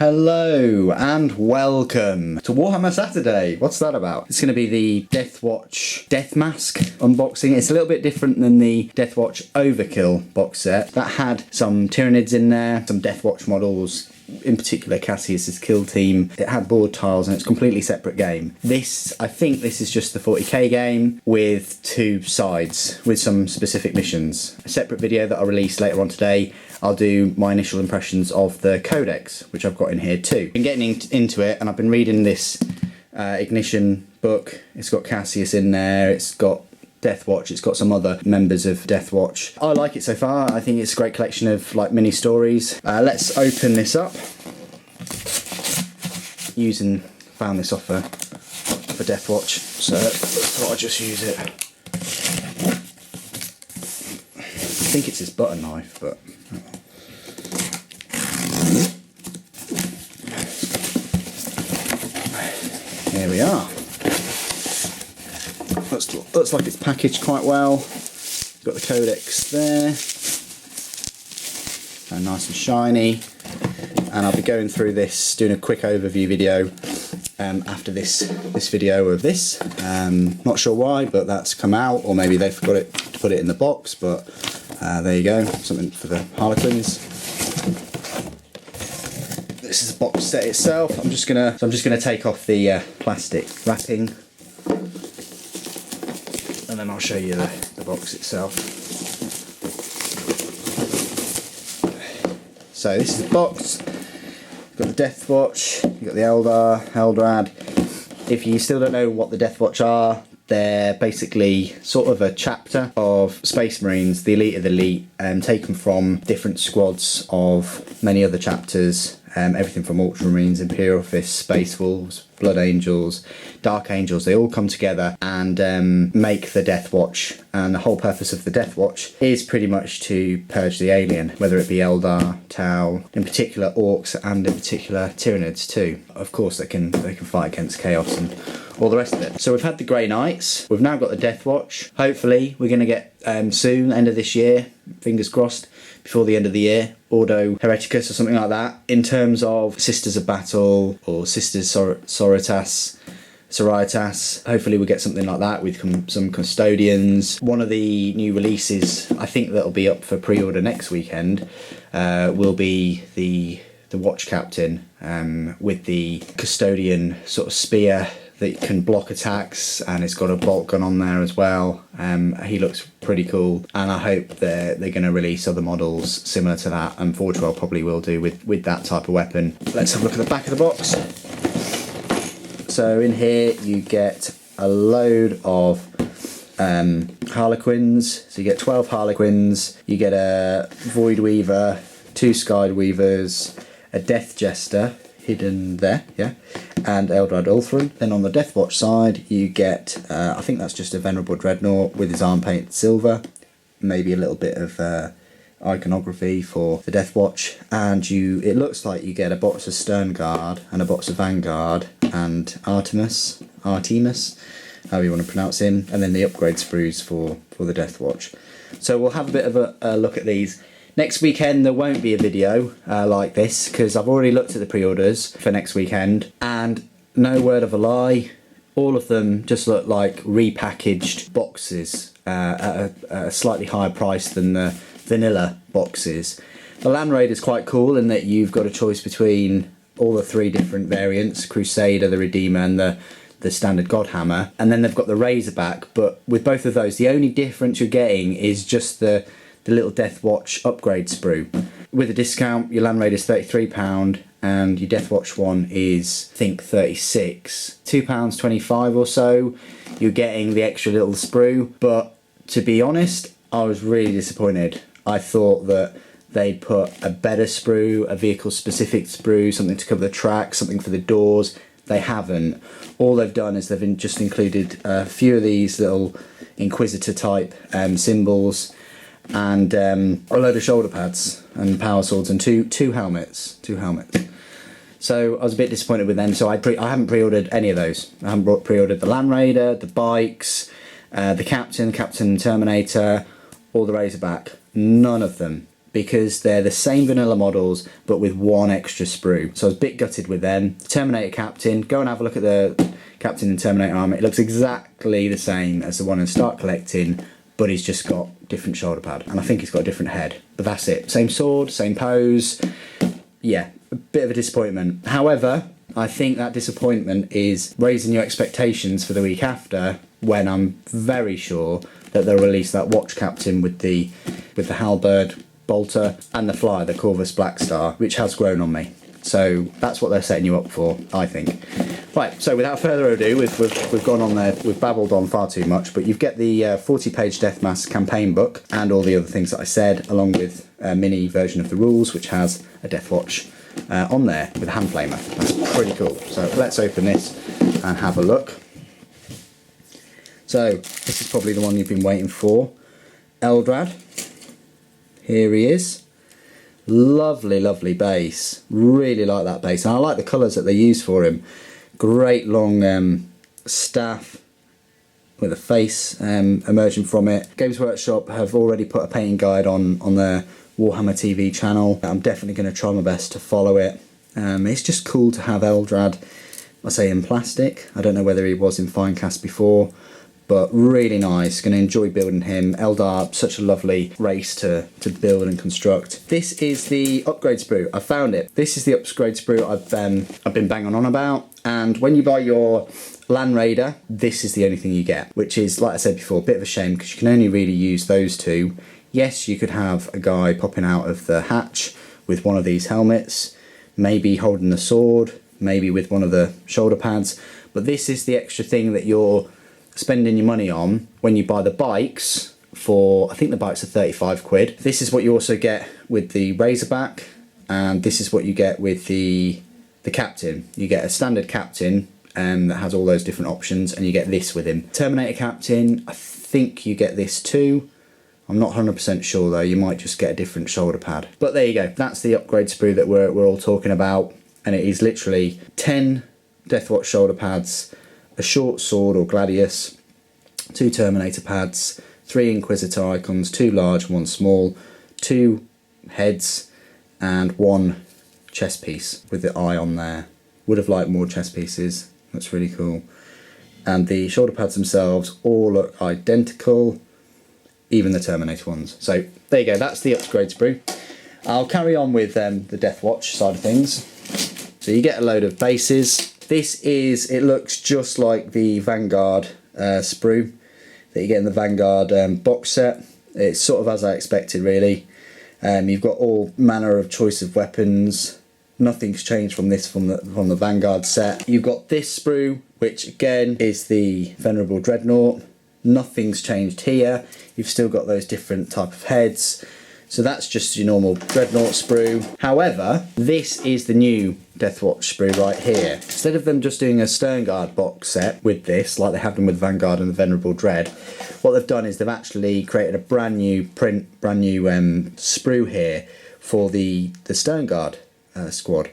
Hello and welcome to Warhammer Saturday. What's that about? It's going to be the Deathwatch Death Masque unboxing. It's a little bit different than the Deathwatch Overkill box set. That had some Tyranids in there, some Deathwatch models, in particular Cassius's kill team. It had board tiles and it's a completely separate game. I think this is just the 40k game with two sides with some specific missions. A separate video that I'll release later on today. I'll do my initial impressions of the codex, which I've got in here too. Been getting into it and I've been reading this Ignition book. It's got Cassius in there, it's got Deathwatch, it's got some other members of Deathwatch. I like it so far. I think it's a great collection of like mini stories. Let's open this up. Found this off for Deathwatch, so I thought I'd just use it. I think it's his butter knife, but here we are. Looks like it's packaged quite well. Got the codex there, and nice and shiny. And I'll be going through this, doing a quick overview video after this video of this. Not sure why, but that's come out, or maybe they forgot to put it in the box. But there you go, something for the Harlequins. This is the box set itself. I'm just gonna take off the plastic wrapping, and then I'll show you the box itself. So this is the box. You've got the Deathwatch, you've got the Eldrad. If you still don't know what the Deathwatch are, they're basically sort of a chapter of Space Marines, the elite of the elite, taken from different squads of many other chapters. Everything from Ultramarines, Imperial Fists, Space Wolves, Blood Angels, Dark Angels, they all come together and make the Deathwatch. And the whole purpose of the Deathwatch is pretty much to purge the alien, whether it be Eldar, Tau, in particular Orcs, and in particular Tyranids too. Of course they can fight against Chaos and all the rest of it. So we've had the Grey Knights, we've now got the Deathwatch. Hopefully we're going to get soon, end of this year, fingers crossed, before the end of the year, Ordo Hereticus or something like that. In terms of Sisters of Battle or Sisters Sororitas, hopefully we'll get something like that with some Custodians. One of the new releases, I think that'll be up for pre-order next weekend, will be the Watch Captain with the Custodian sort of spear that can block attacks, and it's got a bolt gun on there as well. He looks pretty cool, and I hope they're going to release other models similar to that, and Forge World probably will do with that type of weapon. Let's have a look at the back of the box. So in here you get a load of Harlequins. So you get 12 Harlequins, you get a Void Weaver, 2 Sky Weavers, a Death Jester, hidden there, yeah, and Eldrad Ulthran. Then on the Deathwatch side you get, I think that's just a Venerable Dreadnought with his arm painted silver, maybe a little bit of iconography for the Deathwatch, and it looks like you get a box of Stern Guard and a box of Vanguard and Artemis, however you want to pronounce him, and then the upgrade sprues for the Deathwatch. So we'll have a bit of a look at these. Next weekend there won't be a video like this, because I've already looked at the pre-orders for next weekend, and no word of a lie, all of them just look like repackaged boxes at a slightly higher price than the vanilla boxes. The Land Raider is quite cool in that you've got a choice between all the 3 different variants, Crusader, the Redeemer, and the standard Godhammer, and then they've got the Razorback. But with both of those, the only difference you're getting is just the little Deathwatch upgrade sprue. With a discount, your Land Raider is £33 and your Deathwatch one is, I think, £36. £2.25 or so, you're getting the extra little sprue. But to be honest, I was really disappointed. I thought that they'd put a better sprue, a vehicle specific sprue, something to cover the track, something for the doors. They haven't. All they've done is they've just included a few of these little Inquisitor type symbols, and a load of shoulder pads and power swords and two helmets. So I was a bit disappointed with them, so I haven't pre-ordered any of those. I haven't pre-ordered the Land Raider, the bikes, the Captain Terminator, or the Razorback. None of them. because they're the same vanilla models but with one extra sprue. So I was a bit gutted with them. Terminator Captain, go and have a look at the Captain and Terminator armor. It looks exactly the same as the one in Start Collecting, but he's just got different shoulder pad, and I think he's got a different head, but that's it. Same sword, same pose. Yeah, a bit of a disappointment. However, I think that disappointment is raising your expectations for the week after, when I'm very sure that they'll release that Watch Captain with the halberd bolter and the flyer, the Corvus Blackstar, which has grown on me. So that's what they're setting you up for, I think. Right, so without further ado, we've gone on there, we've babbled on far too much, but you've got the 40-page Death Masque campaign book and all the other things that I said, along with a mini version of the rules, which has a Deathwatch on there with a hand flamer. That's pretty cool. So let's open this and have a look. So this is probably the one you've been waiting for. Eldrad. Here he is. Lovely, lovely base. Really like that base. And I like the colours that they use for him. Great long staff with a face emerging from it. Games Workshop have already put a painting guide on their Warhammer TV channel. I'm definitely going to try my best to follow it. It's just cool to have Eldrad, I say, in plastic. I don't know whether he was in fine cast before, but really nice. Going to enjoy building him. Eldar, such a lovely race to build and construct. This is the upgrade sprue. I found it. This is the upgrade sprue I've been banging on about. And when you buy your Land Raider, this is the only thing you get, which is, like I said before, a bit of a shame because you can only really use those two. Yes, you could have a guy popping out of the hatch with one of these helmets, maybe holding a sword, maybe with one of the shoulder pads, but this is the extra thing that you're spending your money on when you buy the bikes for, I think the bikes are 35 quid. This is what you also get with the Razorback, and this is what you get with the Captain. You get a standard Captain that has all those different options, and you get this with him. Terminator Captain, I think you get this too. I'm not 100% sure though, you might just get a different shoulder pad. But there you go, that's the upgrade sprue that we're all talking about, and it is literally 10 Deathwatch shoulder pads, a short sword or gladius, 2 Terminator pads, 3 Inquisitor icons, 2 large, 1 small, 2 heads, and 1 chest piece with the eye on there. Would have liked more chest pieces, that's really cool. And the shoulder pads themselves all look identical, even the Terminator ones. So there you go, that's the upgrade sprue. I'll carry on with the Deathwatch side of things. So you get a load of bases. This is, it looks just like the Vanguard sprue that you get in the Vanguard box set. It's sort of as I expected really. You've got all manner of choice of weapons. Nothing's changed from this from the Vanguard set. You've got this sprue, which again is the Venerable Dreadnought. Nothing's changed here. You've still got those different type of heads. So that's just your normal Dreadnought sprue. However, this is the new Deathwatch sprue right here. Instead of them just doing a Sternguard box set with this, like they have done with Vanguard and the Venerable Dread, what they've done is they've actually created a brand new print, brand new sprue here for the Sternguard squad,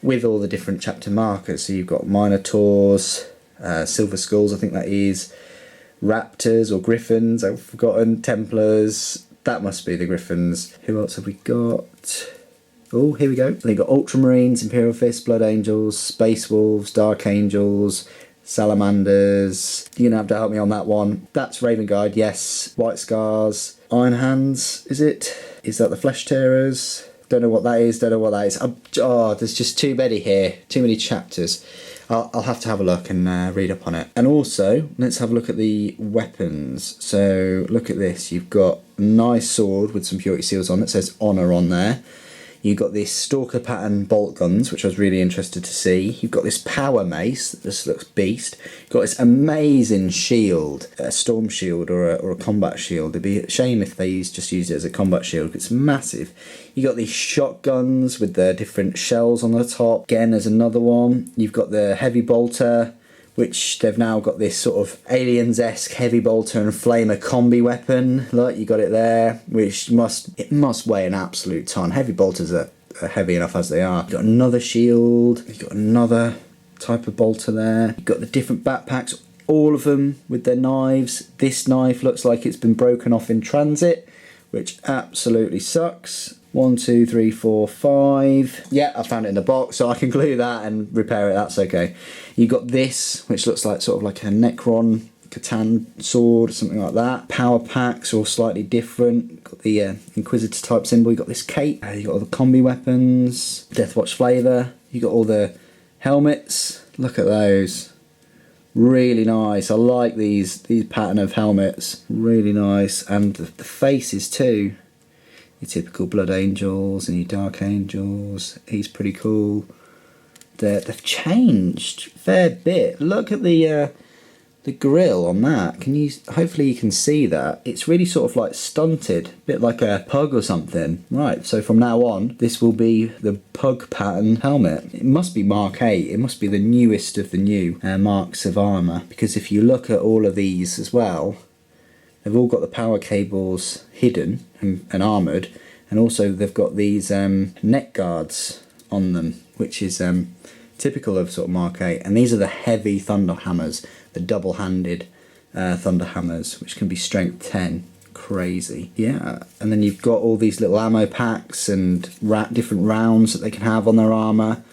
with all the different chapter markers. So you've got Minotaurs, Silver Skulls, I think that is, Raptors or Griffins, I've forgotten, Templars, that must be the Griffins. Who else have we got? Oh, here we go. They've got Ultramarines, Imperial Fists, Blood Angels, Space Wolves, Dark Angels, Salamanders. You're going to have to help me on that one. That's Raven Guide, yes. White Scars, Iron Hands, is it? Is that the Flesh Tearers? Don't know what that is, don't know what that is. Oh, there's just too many here, too many chapters. I'll have to have a look and read up on it. And also, let's have a look at the weapons. So, look at this. You've got a nice sword with some purity seals on it. It says Honour on there. You've got this Stalker pattern bolt guns, which I was really interested to see. You've got this power mace that just looks beast. You've got this amazing shield, a storm shield or a combat shield. It'd be a shame if they just used it as a combat shield. It's massive. You've got these shotguns with the different shells on the top. Again, there's another one. You've got the heavy bolter, which they've now got this sort of Aliens-esque heavy bolter and flamer combi weapon. Look, you got it there, which must weigh an absolute ton. Heavy bolters are heavy enough as they are. You've got another shield. You've got another type of bolter there. You've got the different backpacks, all of them with their knives. This knife looks like it's been broken off in transit, which absolutely sucks. 1, 2, 3, 4, 5. Yeah, I found it in the box, so I can glue that and repair it, that's okay. You got this, which looks like sort of like a Necron Catan sword or something like that. Power packs all slightly different. Got the Inquisitor type symbol. You got this cape. You got all the combi weapons. Deathwatch flavour. You got all the helmets. Look at those. Really nice. I like these pattern of helmets. Really nice. And the faces too. Your typical Blood Angels and your Dark Angels. He's pretty cool. They've changed a fair bit. Look at the grill on that. Hopefully you can see that. It's really sort of like stunted, a bit like a pug or something. Right, so from now on, this will be the pug pattern helmet. It must be Mark 8. It must be the newest of the new marks of armour. Because if you look at all of these as well, they've all got the power cables hidden and armoured. And also they've got these neck guards on them, which is typical of sort of Mark 8. And these are the heavy thunder hammers, the double-handed thunder hammers, which can be strength 10. Crazy. Yeah, and then you've got all these little ammo packs and different rounds that they can have on their armour,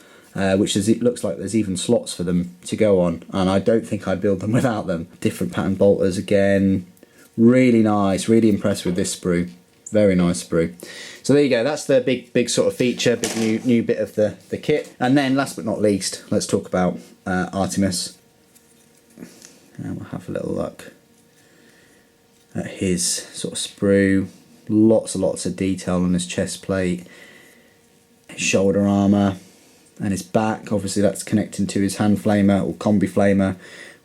which it looks like there's even slots for them to go on, and I don't think I'd build them without them. Different pattern bolters again. Really nice. Really impressed with this sprue. Very nice sprue. So there you go, that's the big sort of feature, big new bit of the kit. And then last but not least, let's talk about Artemis. And we'll have a little look at his sort of sprue. Lots and lots of detail on his chest plate, his shoulder armour, and his back. Obviously that's connecting to his hand flamer or combi flamer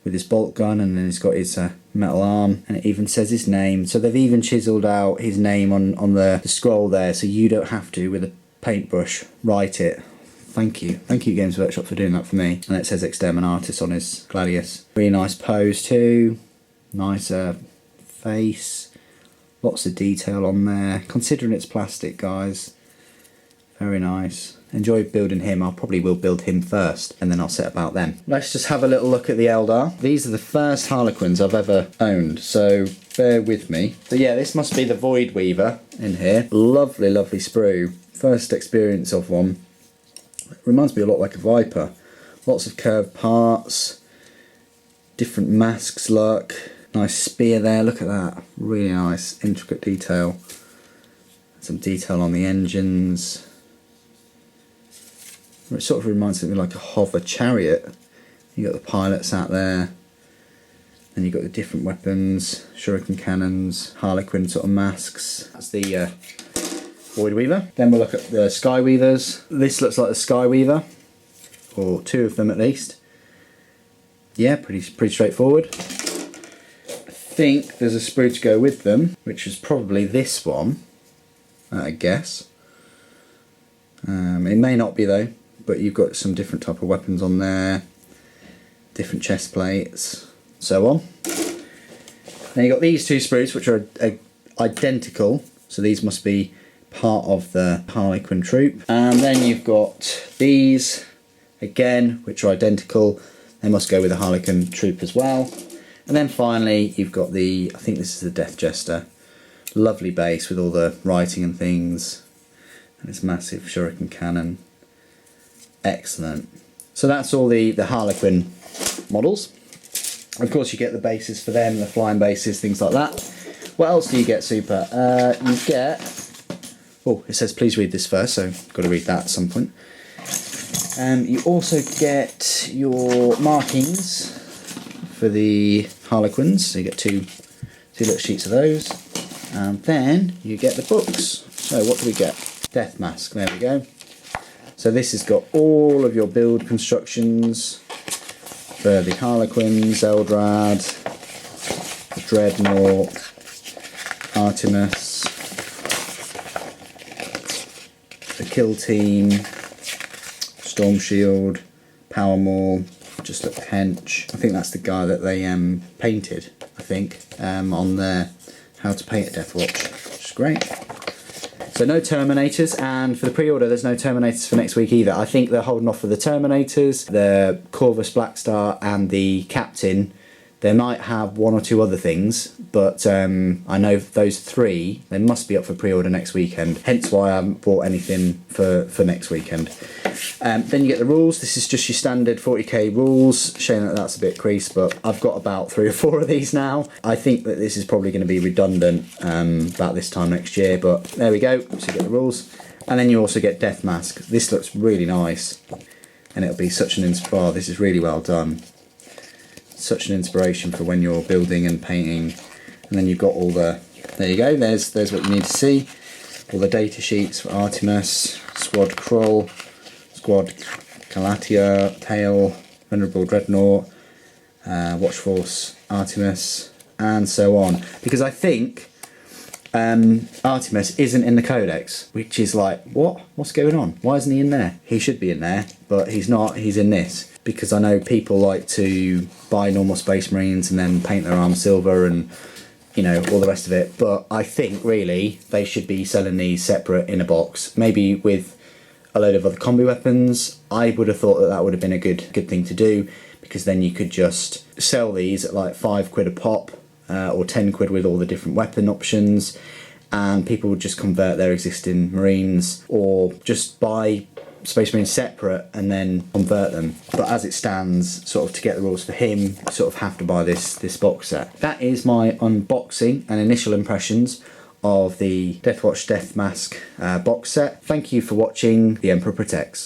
with his bolt gun, and then he's got his metal arm, and it even says his name. So they've even chiselled out his name on the scroll there, so you don't have to, with a paintbrush, write it. Thank you Games Workshop for doing that for me. And it says Exterminatus on his Gladius. Really nice pose too, nice face, lots of detail on there, considering it's plastic, guys. Very nice. Enjoy building him. I probably will build him first and then I'll set about them. Let's just have a little look at the Eldar. These are the first Harlequins I've ever owned, so bear with me. So yeah, this must be the Void Weaver in here. Lovely, lovely sprue. First experience of one. It reminds me a lot like a Viper. Lots of curved parts, different masks look. Nice spear there, look at that. Really nice, intricate detail. Some detail on the engines. It sort of reminds me like a hover chariot. You got the pilots out there, and you got the different weapons, shuriken cannons, Harlequin sort of masks. That's the Void Weaver. Then we'll look at the Sky Weavers. This looks like the Sky Weaver, or two of them at least. Yeah, pretty straightforward. I think there's a sprue to go with them, which is probably this one, I guess. It may not be though, but you've got some different type of weapons on there, different chest plates, so on. Then you've got these two sprues, which are identical, so these must be part of the Harlequin troop. And then you've got these, again, which are identical. They must go with the Harlequin troop as well. And then finally, you've got the, I think this is the Death Jester. Lovely base with all the writing and things. And this massive shuriken cannon. Excellent. So that's all the Harlequin models. Of course you get the bases for them, the flying bases, things like that. What else do you get, Super? You get... Oh, it says please read this first, so got to read that at some point. You also get your markings for the Harlequins. So you get two little sheets of those. And then you get the books. So what do we get? Death Masque, there we go. So this has got all of your build constructions for the Harlequins, Eldrad, the Dreadnought, Artemis, the Kill Team, Storm Shield, Power Maul, just a hench. I think that's the guy that they painted, I think, on their How to Paint a Deathwatch, which is great. So no Terminators, and for the pre-order there's no Terminators for next week either. I think they're holding off for the Terminators, the Corvus Blackstar and the Captain. They might have 1 or 2 other things, but I know those 3, they must be up for pre-order next weekend, hence why I haven't bought anything for next weekend. Then you get the rules. This is just your standard 40k rules. Shame that that's a bit creased, but I've got about 3 or 4 of these now. I think that this is probably going to be redundant about this time next year, but there we go. So you get the rules. And then you also get Death Masque. This looks really nice, and it'll be such an inspiration. Oh, this is really well done. Such an inspiration for when you're building and painting. And then you've got all the, there you go, there's what you need to see. All the data sheets for Artemis, Squad Krull, Squad Calatia, Tail, Venerable Dreadnought, Watch Force Artemis, and so on. Because I think Artemis isn't in the codex, which is like, what's going on? Why isn't he in there? He should be in there, but he's not. He's in this because I know people like to buy normal Space Marines and then paint their arms silver and, you know, all the rest of it. But I think really they should be selling these separate in a box, maybe with a load of other combi weapons. I would have thought that that would have been a good thing to do, because then you could just sell these at like £5 a pop. Or 10 quid with all the different weapon options, and people would just convert their existing Marines or just buy Space Marines separate and then convert them. But as it stands, sort of to get the rules for him, you sort of have to buy this box set. That is my unboxing and initial impressions of the Deathwatch Death Masque box set. Thank you for watching. The Emperor Protects.